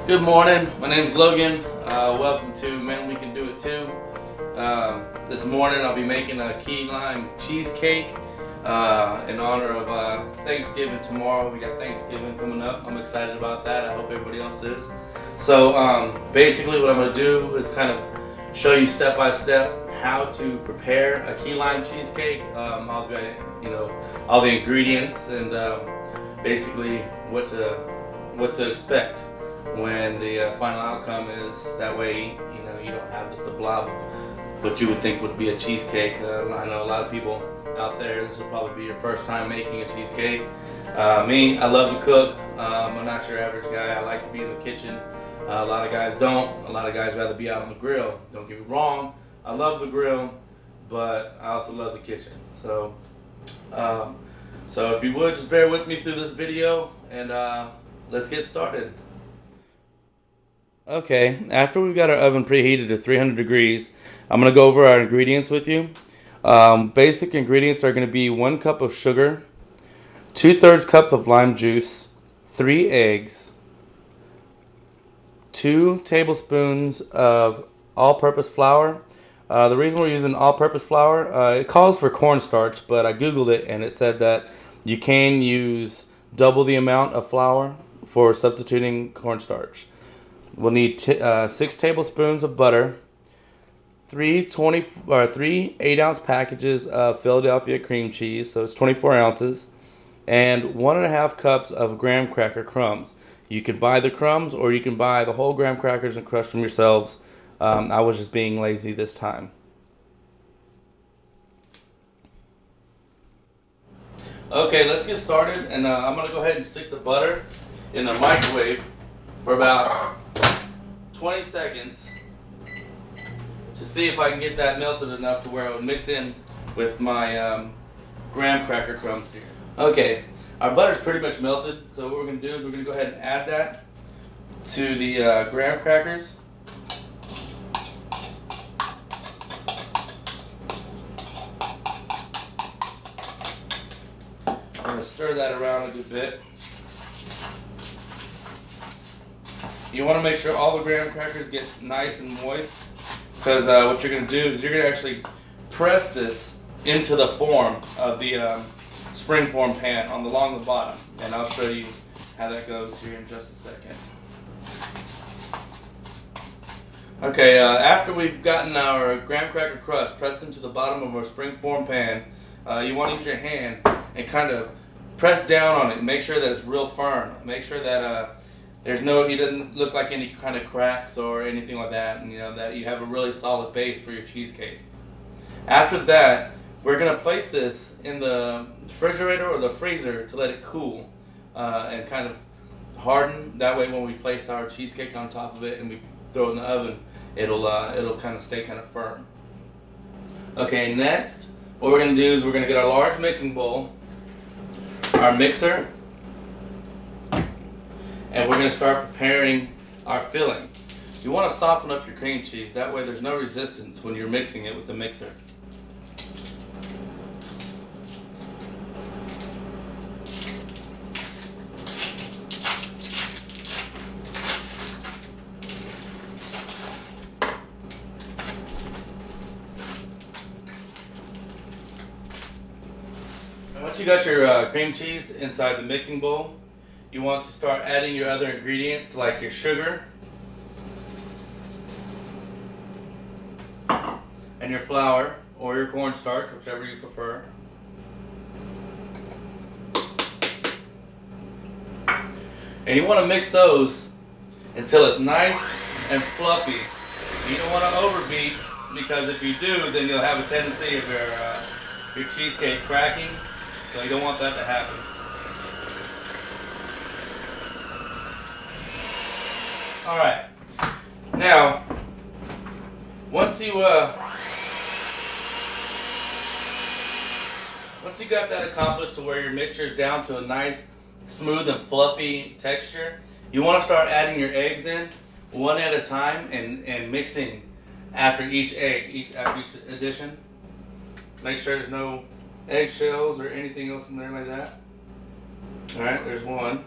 Good morning, my name is Logan. Welcome to Men We Can Do It Too. This morning I'll be making a key lime cheesecake in honor of Thanksgiving tomorrow. We got Thanksgiving coming up. I'm excited about that. I hope everybody else is. So basically what I'm going to do is kind of show you step by step how to prepare a key lime cheesecake. All the ingredients and basically what to expect when the final outcome is. That way, you don't have just a blob of what you would think would be a cheesecake. I know a lot of people out there, this will probably be your first time making a cheesecake. Me, I love to cook. I'm not your average guy. I like to be in the kitchen. A lot of guys don't. A lot of guys rather be out on the grill. Don't get me wrong, I love the grill, but I also love the kitchen. So if you would, just bear with me through this video and let's get started. Okay, after we've got our oven preheated to 300 degrees, I'm going to go over our ingredients with you. Basic ingredients are going to be 1 cup of sugar, 2/3 cup of lime juice, 3 eggs, 2 tablespoons of all-purpose flour. The reason we're using all-purpose flour, it calls for cornstarch, but I googled it and it said that you can use double the amount of flour for substituting cornstarch. We'll need 6 tablespoons of butter, 3 8-ounce packages of Philadelphia cream cheese, so it's 24 ounces, and 1.5 cups of graham cracker crumbs. You can buy the crumbs or you can buy the whole graham crackers and crush them yourselves. I was just being lazy this time. Okay, let's get started, and I'm going to go ahead and stick the butter in the microwave for about 20 seconds to see if I can get that melted enough to where it would mix in with my graham cracker crumbs here. Okay, our butter's pretty much melted, so what we're going to do is we're going to go ahead and add that to the graham crackers. I'm going to stir that around a good bit. You want to make sure all the graham crackers get nice and moist, because what you're going to do is you're going to actually press this into the form of the springform pan along the bottom, and I'll show you how that goes here in just a second. Okay, after we've gotten our graham cracker crust pressed into the bottom of our springform pan, you want to use your hand and kind of press down on it and make sure that it's real firm. Make sure that it doesn't look like any kind of cracks or anything like that, and that you have a really solid base for your cheesecake. After that, we're going to place this in the refrigerator or the freezer to let it cool and kind of harden. That way when we place our cheesecake on top of it and we throw it in the oven, it'll kind of stay kind of firm. Okay, next what we're going to do is we're going to get our large mixing bowl, our mixer, and we're going to start preparing our filling. You want to soften up your cream cheese, that way there's no resistance when you're mixing it with the mixer. And once you got your cream cheese inside the mixing bowl, you want to start adding your other ingredients like your sugar and your flour or your cornstarch, whichever you prefer. And you want to mix those until it's nice and fluffy. You don't want to overbeat, because if you do, then you'll have a tendency of your cheesecake cracking. So you don't want that to happen. Alright, now once you got that accomplished to where your mixture is down to a nice smooth and fluffy texture, you want to start adding your eggs in one at a time and mixing after each egg, after each addition. Make sure there's no eggshells or anything else in there like that. Alright, there's one.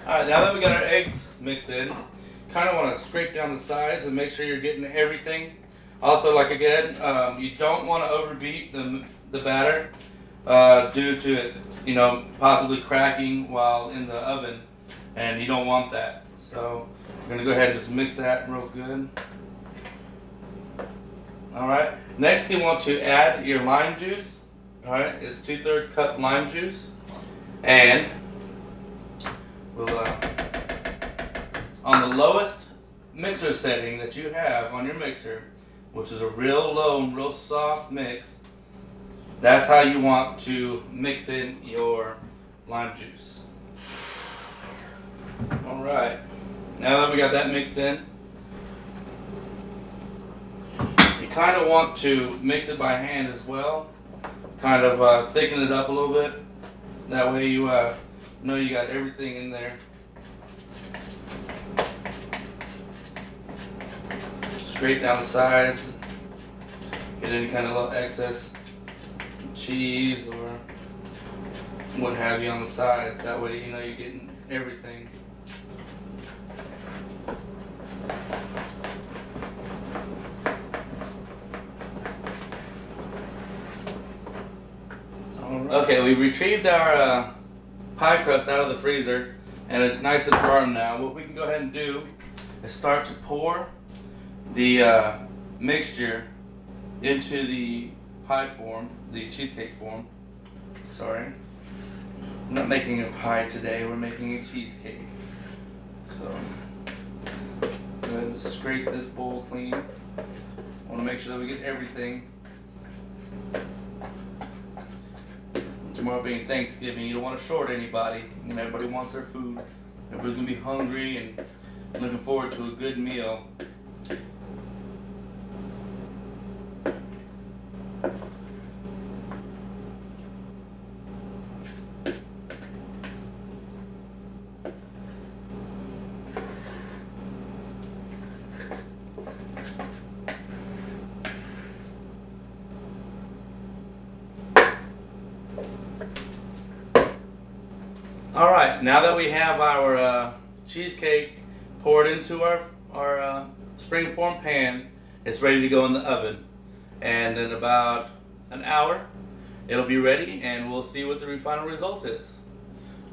Alright, now that we got our eggs mixed in, kind of want to scrape down the sides and make sure you're getting everything. Also, like again, you don't want to overbeat the batter due to it, possibly cracking while in the oven, and you don't want that. So we're gonna go ahead and just mix that real good. All right. Next, you want to add your lime juice. All right, it's 2/3 cup lime juice, and we'll on the lowest mixer setting that you have on your mixer, which is a real low and real soft mix. That's how you want to mix in your lime juice. All right. Now that we got that mixed in, you kind of want to mix it by hand as well. Kind of thicken it up a little bit. That way you know you got everything in there. Scrape down the sides. Get any kind of little excess cheese or what have you on the sides. That way you're getting everything. Okay, we retrieved our pie crust out of the freezer, and it's nice and firm now. What we can go ahead and do is start to pour the mixture into the pie form, the cheesecake form. Sorry. I'm not making a pie today, we're making a cheesecake. So, go ahead and scrape this bowl clean. I want to make sure that we get everything. Tomorrow being Thanksgiving, you don't want to short anybody. Everybody wants their food. Everybody's going to be hungry and looking forward to a good meal. Alright, now that we have our cheesecake poured into our springform pan, it's ready to go in the oven. And in about an hour, it'll be ready, and we'll see what the final result is.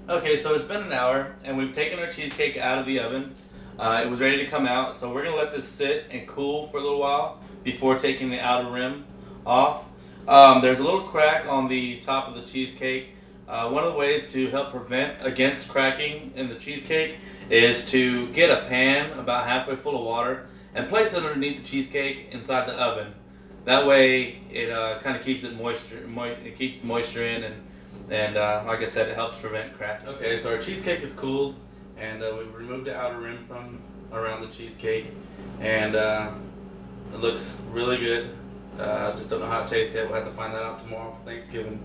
Okay, so it's been an hour, and we've taken our cheesecake out of the oven. It was ready to come out, so we're going to let this sit and cool for a little while before taking the outer rim off. There's a little crack on the top of the cheesecake. One of the ways to help prevent against cracking in the cheesecake is to get a pan about halfway full of water and place it underneath the cheesecake inside the oven. That way it kind of keeps it it keeps moisture in, and like I said, it helps prevent cracking. Okay, so our cheesecake is cooled, and we've removed the outer rim from around the cheesecake, and it looks really good. Just don't know how it tastes yet. We'll have to find that out tomorrow for Thanksgiving.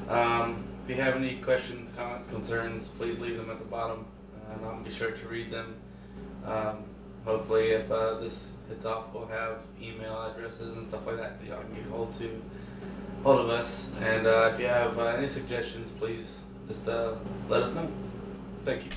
If you have any questions, comments, concerns, please leave them at the bottom, and I'll be sure to read them. Hopefully, if this hits off, we'll have email addresses and stuff like that y'all can get hold of us. And if you have any suggestions, please just let us know. Thank you.